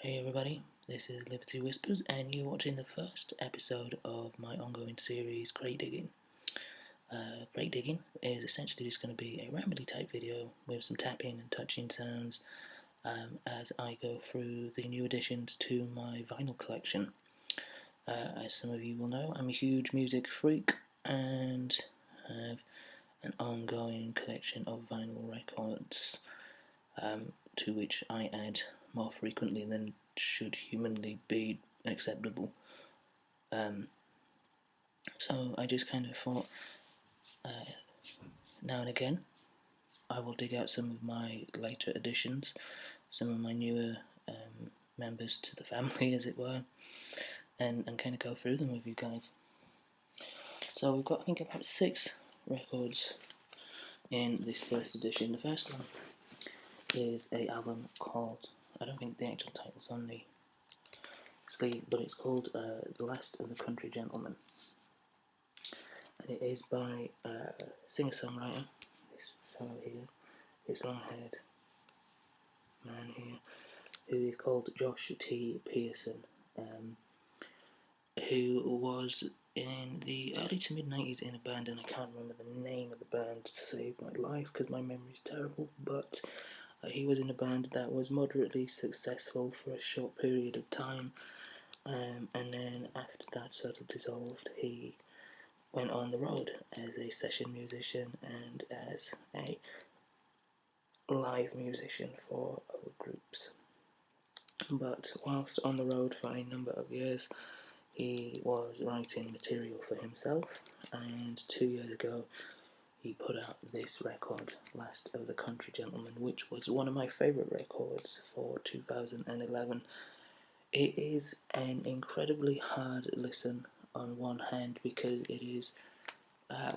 Hey everybody, this is Liberty Whispers, and you're watching the first episode of my ongoing series, Great Digging. Great Digging is essentially just going to be a rambly type video with some tapping and touching sounds as I go through the new additions to my vinyl collection. As some of you will know, I'm a huge music freak and have an ongoing collection of vinyl records to which I add more frequently than should humanly be acceptable. So I just kind of thought now and again I will dig out some of my later additions, some of my newer members to the family, as it were, and kind of go through them with you guys. So we've got, I think, about 6 records in this first edition. The first one is a album called, I don't think the actual title's on the sleeve, but it's called The Last of the Country Gentlemen, and it is by singer-songwriter, this fellow here, this long-haired man here, who is called Josh T. Pearson, who was in the early to mid-90s in a band, and I can't remember the name of the band to save my life because my memory's terrible, but he was in a band that was moderately successful for a short period of time, and then after that sort of dissolved, he went on the road as a session musician and as a live musician for other groups. But whilst on the road for a number of years, he was writing material for himself, and 2 years ago he put out this record, Last of the Country Gentlemen, which was one of my favourite records for 2011. It is an incredibly hard listen on one hand because it is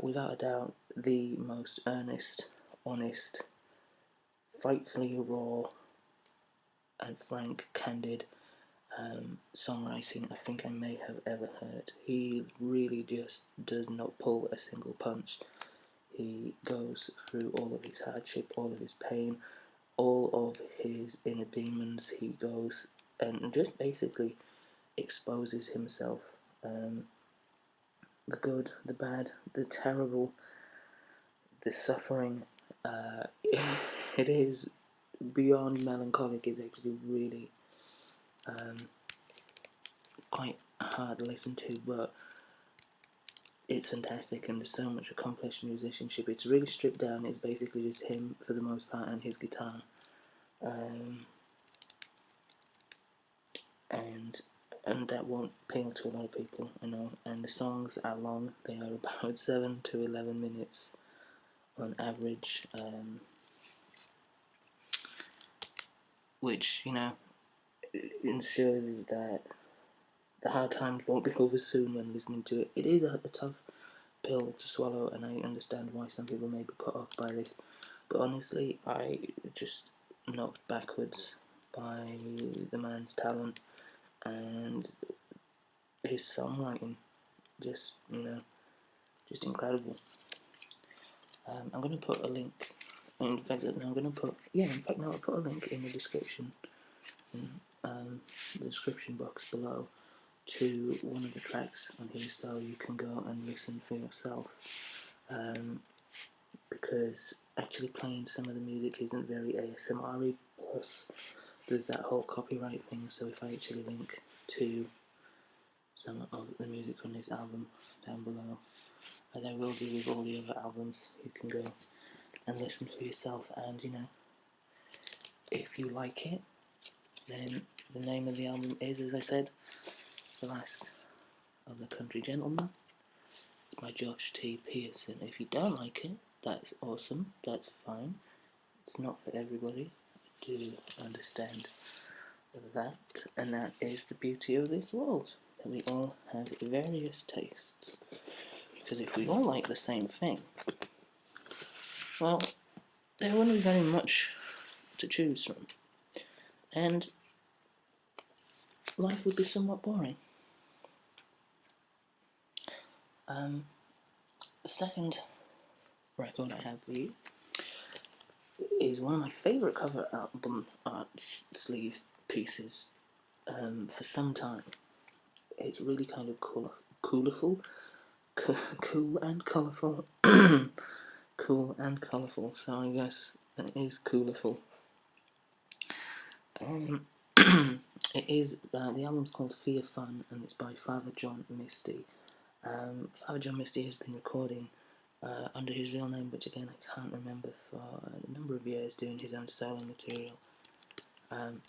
without a doubt the most earnest, honest, frightfully raw and frank, candid songwriting I think I may have ever heard. He really just does not pull a single punch. He goes through all of his hardship, all of his pain, all of his inner demons. He goes and just basically exposes himself. The good, the bad, the terrible, the suffering. It is beyond melancholic. It's actually really quite hard to listen to, but it's fantastic, and there's so much accomplished musicianship. It's really stripped down. It's basically just him for the most part and his guitar, and that won't appeal to a lot of people, I know. And the songs are long. They are about 7 to 11 minutes on average, which, you know, ensures that the hard times won't be over soon when listening to it. It is a tough pill to swallow, and I understand why some people may be put off by this, but honestly, I just knocked backwards by the man's talent and his songwriting. Just, you know, just incredible. I'm going to put a link. In fact, no, I'm going to put, I'll put a link in the description, in the description box below, to one of the tracks on here, so you can go and listen for yourself. Because actually playing some of the music isn't very ASMR-y, plus there's that whole copyright thing, so if I actually link to some of the music on this album down below, as I will do with all the other albums, you can go and listen for yourself, and, you know, if you like it, then the name of the album is, as I said, The Last of the Country Gentlemen by Josh T. Pearson. If you don't like it, that's awesome, that's fine. It's not for everybody. I do understand that, and that is the beauty of this world, that we all have various tastes. Because if we all like the same thing, well, there wouldn't be very much to choose from, and life would be somewhat boring. The second record I have for you is one of my favourite cover album art sleeve pieces for some time. It's really kind of cool and colourful. Cool and colourful, so I guess that is cooliful. It is, the album's called Fear Fun, and it's by Father John Misty. Father John Misty has been recording under his real name, which again I can't remember, for a number of years, doing his own solo material.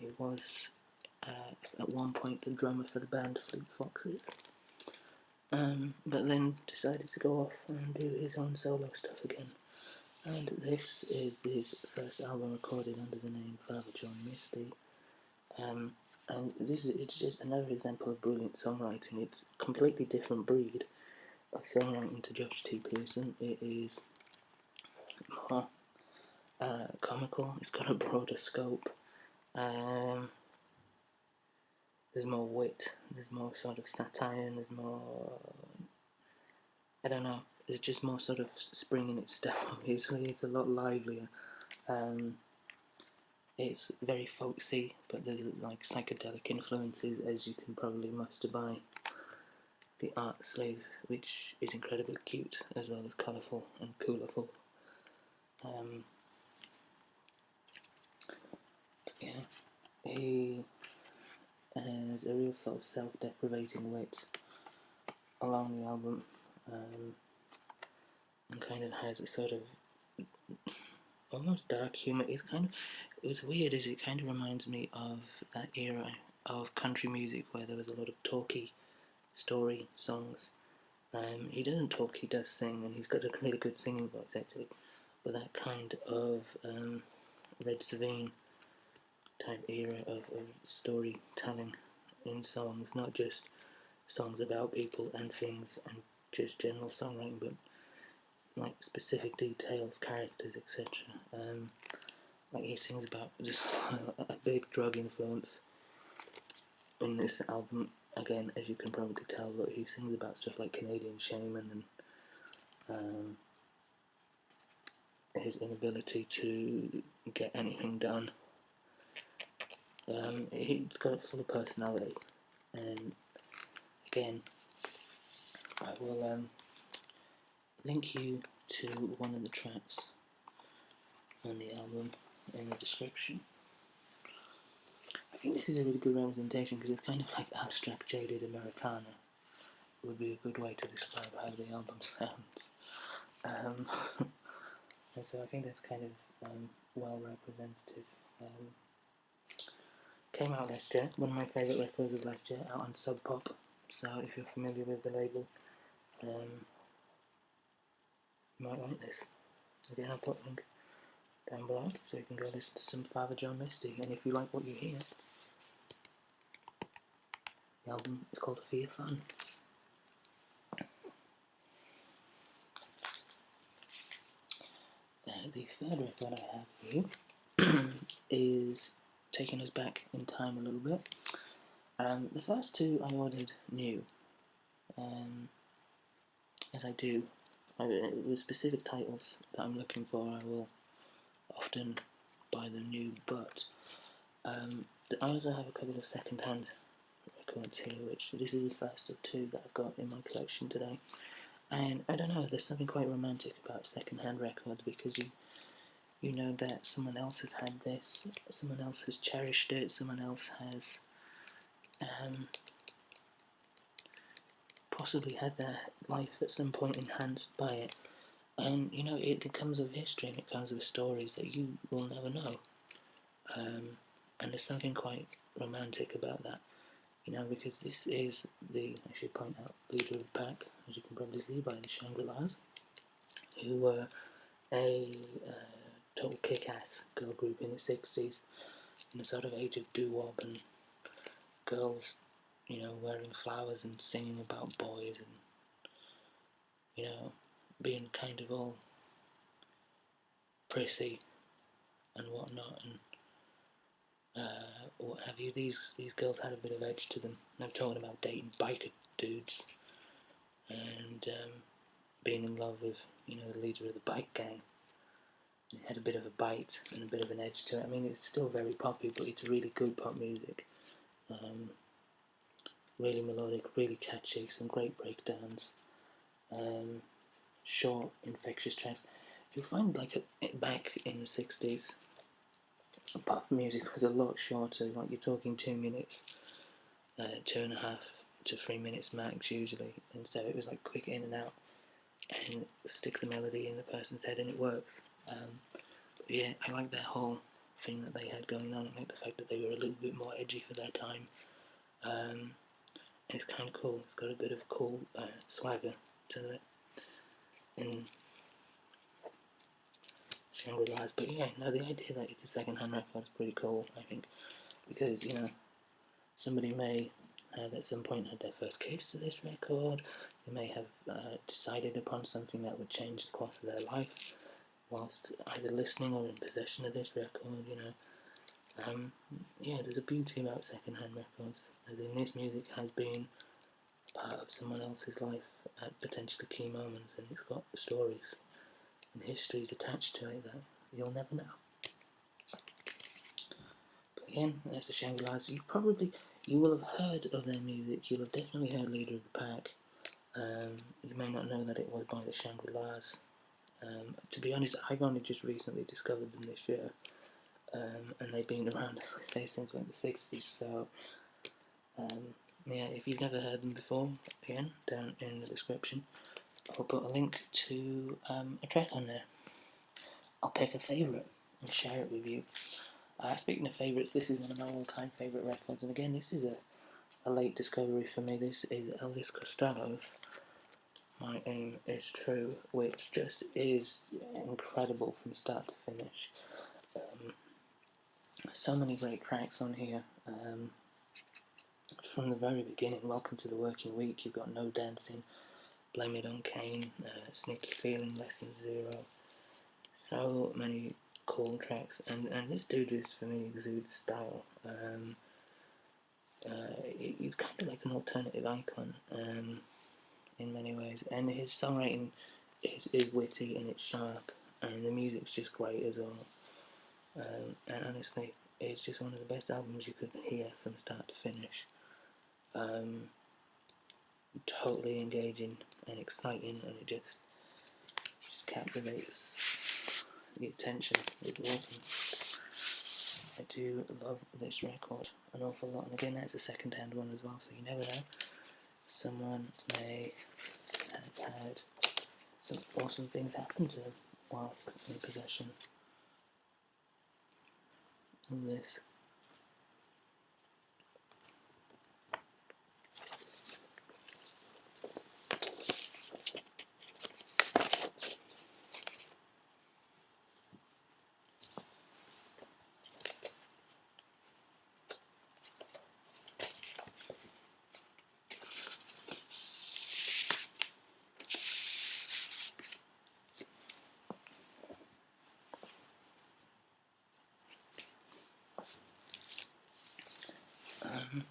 He was at one point the drummer for the band Fleet Foxes, but then decided to go off and do his own solo stuff again. And this is his first album recorded under the name Father John Misty. And it's just another example of brilliant songwriting. It's a completely different breed of songwriting to Josh T. Pearson. It is more comical. It's got a broader scope. There's more wit. There's more sort of satire. And there's more, I don't know. There's just more sort of spring in its step. Obviously, it's a lot livelier. It's very folksy, but there's like psychedelic influences, as you can probably muster by the art slave, which is incredibly cute as well as colourful and cooliful. Yeah, he has a real sort of self-deprivating wit along the album, and kind of has a sort of almost dark humour. What's weird is it kind of reminds me of that era of country music where there was a lot of talky story songs. He doesn't talk, he does sing, and he's got a really good singing voice actually, but that kind of Red Savine type era of storytelling in songs, not just songs about people and things and just general songwriting, but like specific details, characters, etc. Like he sings about just a big drug influence in this album. Again, as you can probably tell, but he sings about stuff like Canadian shaman and his inability to get anything done. He's got a full of personality, and again, I will link you to one of the tracks on the album in the description. I think this is a really good representation because it's kind of like abstract jaded Americana would be a good way to describe how the album sounds. And so I think that's kind of well representative. Came out last year, one of my favourite records of last year, out on Sub Pop. So if you're familiar with the label, you might like this. Again, I'll put a link down below so you can go listen to some Father John Misty. And if you like what you hear, the album is called Fear Fun. The third record I have for you is taking us back in time a little bit. The first two I ordered new, as I do. With specific titles that I'm looking for, I will often buy them new, but I also have a couple of second-hand records here, which this is the first of two that I've got in my collection today. And I don't know, there's something quite romantic about second-hand records because you know that someone else has had this, someone else has cherished it, someone else has possibly had their life at some point enhanced by it. And you know, it comes with history and it comes with stories that you will never know. And there's something quite romantic about that, you know, because this is I should point out, leader of the pack, as you can probably see by the Shangri-Las, who were a total kick-ass girl group in the 60s, in the sort of age of doo-wop and girls, you know, wearing flowers and singing about boys and, you know, being kind of all prissy and whatnot, and what have you. These girls had a bit of edge to them. And I'm talking about dating biker dudes and being in love with, you know, the leader of the bike gang. It had a bit of a bite and a bit of an edge to it. I mean, it's still very poppy, but it's really good pop music. Really melodic, really catchy, some great breakdowns, short, infectious tracks. You'll find back in the 60s, pop music was a lot shorter, like you're talking 2 minutes, 2.5 to 3 minutes max usually, and so it was like quick in and out, and stick the melody in the person's head and it works. But yeah, I like that whole thing that they had going on. I like the fact that they were a little bit more edgy for their time. It's kind of cool. It's got a bit of cool swagger to it. And Shangri-Las, but yeah, no, the idea that it's a second-hand record is pretty cool, I think, because, somebody may have at some point had their first kiss to this record, they may have decided upon something that would change the course of their life whilst either listening or in possession of this record, yeah, there's a beauty about second-hand records, as in this music has been part of someone else's life at potentially key moments, and it's got stories and histories attached to it that you'll never know. But again, that's the Shangri-Las. You will have heard of their music. You'll have definitely heard Leader of the Pack. You may not know that it was by the Shangri-Las. To be honest, I've only just recently discovered them this year, and they've been around, as I say, since like the 60s. So, yeah, if you've never heard them before, again, down in the description, I'll put a link to a track on there. I'll pick a favourite and share it with you. Speaking of favourites, this is one of my all-time favourite records, and again, this is a late discovery for me. This is Elvis Costello's My Aim Is True, which just is incredible from start to finish. So many great tracks on here. From the very beginning, Welcome to the Working Week, you've got No Dancing, Blame It on Kane, Sneaky Feeling, Lesson Zero. So many cool tracks, and this dude just, for me, exudes style. He's kind of like an alternative icon in many ways, and his songwriting is witty and it's sharp, and the music's just great as well. And honestly, it's just one of the best albums you could hear from start to finish. Totally engaging and exciting, and it just captivates the attention. It's awesome. I do love this record an awful lot, and again, that's a second-hand one as well, so you never know. Someone may have had some awesome things happen to them whilst in possession of this.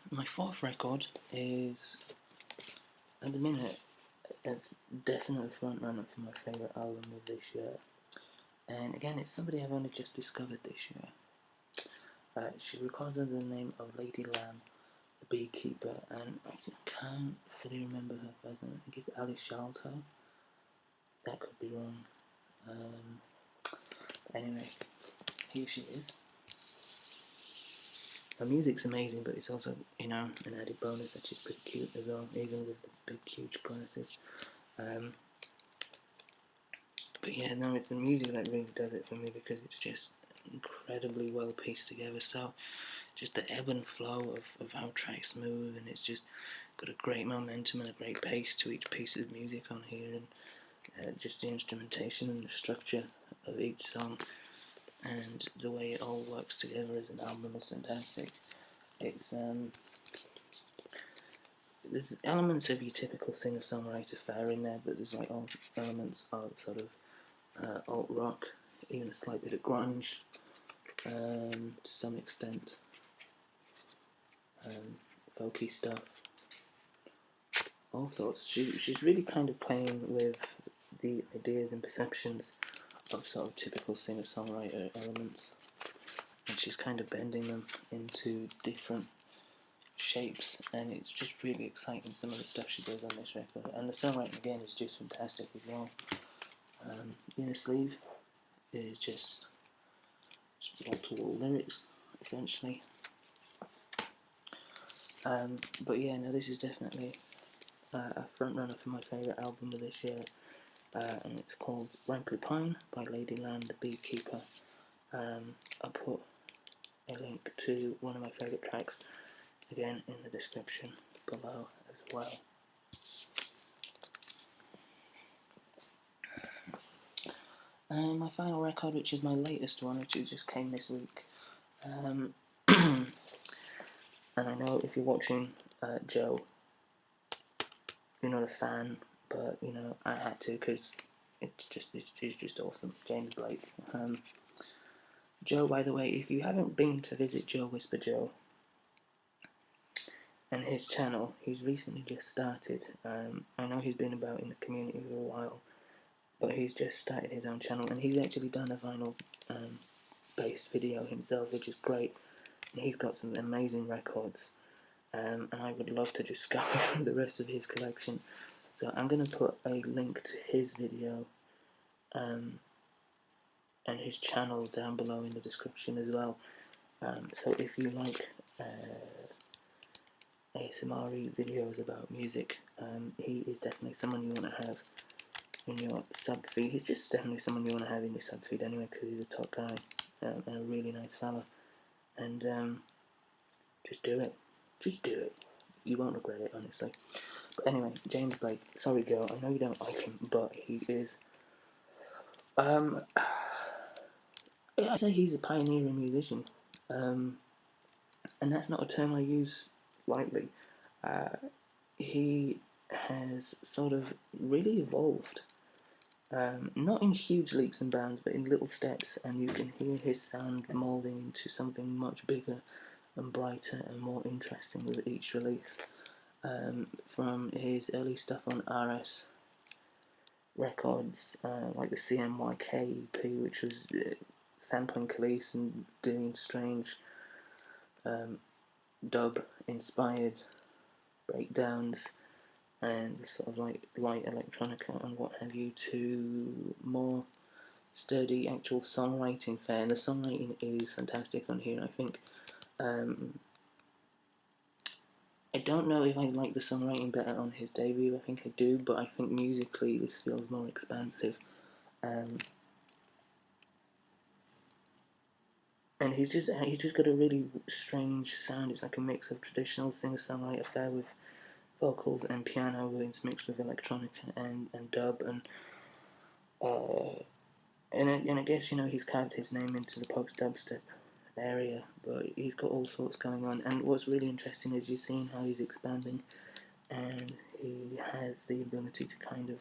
My fourth record is, at the minute, a definite front runner for my favourite album of this year. And again, it's somebody I've only just discovered this year. She records under the name of Lady Lamb, the Beekeeper, and I can't fully remember her first name. I think it's Alice Shalto. That could be wrong. Anyway, here she is. Her music's amazing, but it's also, an added bonus that she's pretty cute as well, even with the big, huge glasses. But yeah, no, it's the music that really does it for me, because it's just incredibly well pieced together. So, just the ebb and flow of how tracks move, and it's just got a great momentum and a great pace to each piece of music on here, and just the instrumentation and the structure of each song, and the way it all works together as an album is fantastic. It's there's elements of your typical singer-songwriter fare in there, but there's like all elements of sort of alt rock, even a slight bit of grunge, to some extent, folky stuff, all sorts. She's really kind of playing with the ideas and perceptions of sort of typical singer-songwriter elements, and she's kind of bending them into different shapes, and it's just really exciting, some of the stuff she does on this record. And the songwriting again is just fantastic as well. Inner sleeve is just wall-to-wall lyrics, essentially. But yeah, no, this is definitely a front runner for my favourite album of this year, and it's called Ramply Pine by Ladyland, the Beekeeper. I'll put a link to one of my favourite tracks again in the description below as well. And my final record, which is my latest one, which just came this week. And I know if you're watching Joe, you're not a fan, but you know I had to because it's just awesome. James Blake. Joe, by the way, if you haven't been to visit Joe Whisper Joe and his channel, he's recently just started. I know he's been about in the community for a while, but he's just started his own channel, and he's actually done a vinyl based video himself, which is great. And he's got some amazing records, and I would love to just go through the rest of his collection. So I'm going to put a link to his video and his channel down below in the description as well. So if you like ASMR videos about music, he is definitely someone you want to have in your sub feed. He's just definitely someone you want to have in your sub feed anyway, because he's a top guy and a really nice fella. And just do it. Just do it. You won't regret it, honestly. But anyway, James Blake. Sorry, Joe. I know you don't like him, but he is. Yeah, I'd say he's a pioneering musician, and that's not a term I use lightly. He has sort of really evolved, not in huge leaps and bounds, but in little steps, and you can hear his sound moulding into something much bigger and brighter and more interesting with each release. From his early stuff on RS Records, like the CMYK EP, which was sampling Khalees and doing strange dub-inspired breakdowns and sort of like light electronica and what have you, to more sturdy actual songwriting fare. And the songwriting is fantastic on here, I think. I don't know if I like the songwriting better on his debut. I think I do, but I think musically this feels more expansive. And he's just got a really strange sound. It's like a mix of traditional singer-songwriter fare with vocals and piano, it's mixed with electronica and dub, and I guess, you know, he's carved his name into the post-dubstep area, but he's got all sorts going on. And what's really interesting is you're seeing how he's expanding, and he has the ability to kind of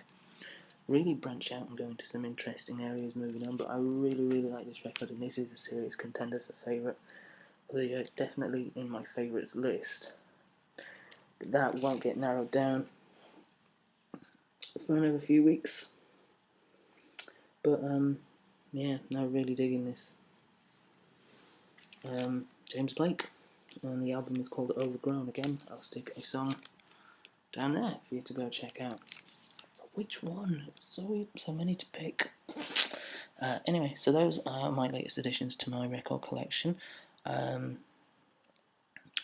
really branch out and go into some interesting areas moving on. But I really like this record, and this is a serious contender for favourite of the year. It's definitely in my favourites list, but that won't get narrowed down for another few weeks. But yeah, no, really digging this. James Blake, and the album is called Overgrown. Again, I'll stick a song down there for you to go check out. But which one? So many to pick. Anyway, so those are my latest additions to my record collection.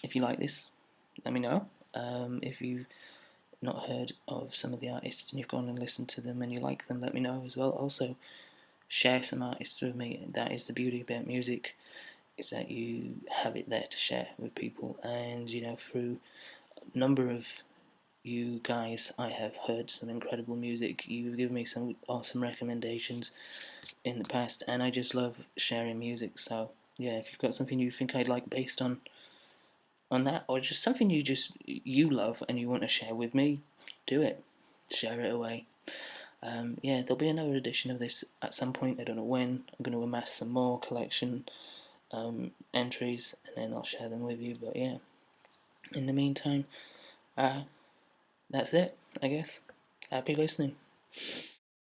If you like this, let me know. If you've not heard of some of the artists and you've gone and listened to them and you like them, let me know as well. Also, share some artists with me. That is the beauty about music, is that you have it there to share with people. And you know, through a number of you guys, I have heard some incredible music. You've given me some awesome recommendations in the past, and I just love sharing music. So yeah, if you've got something you think I'd like based on that, or just something you love and you want to share with me, do it. Share it away. Yeah, there'll be another edition of this at some point. I don't know when. I'm going to amass some more collection entries, and then I'll share them with you. But yeah, in the meantime, that's it, I guess. Happy listening.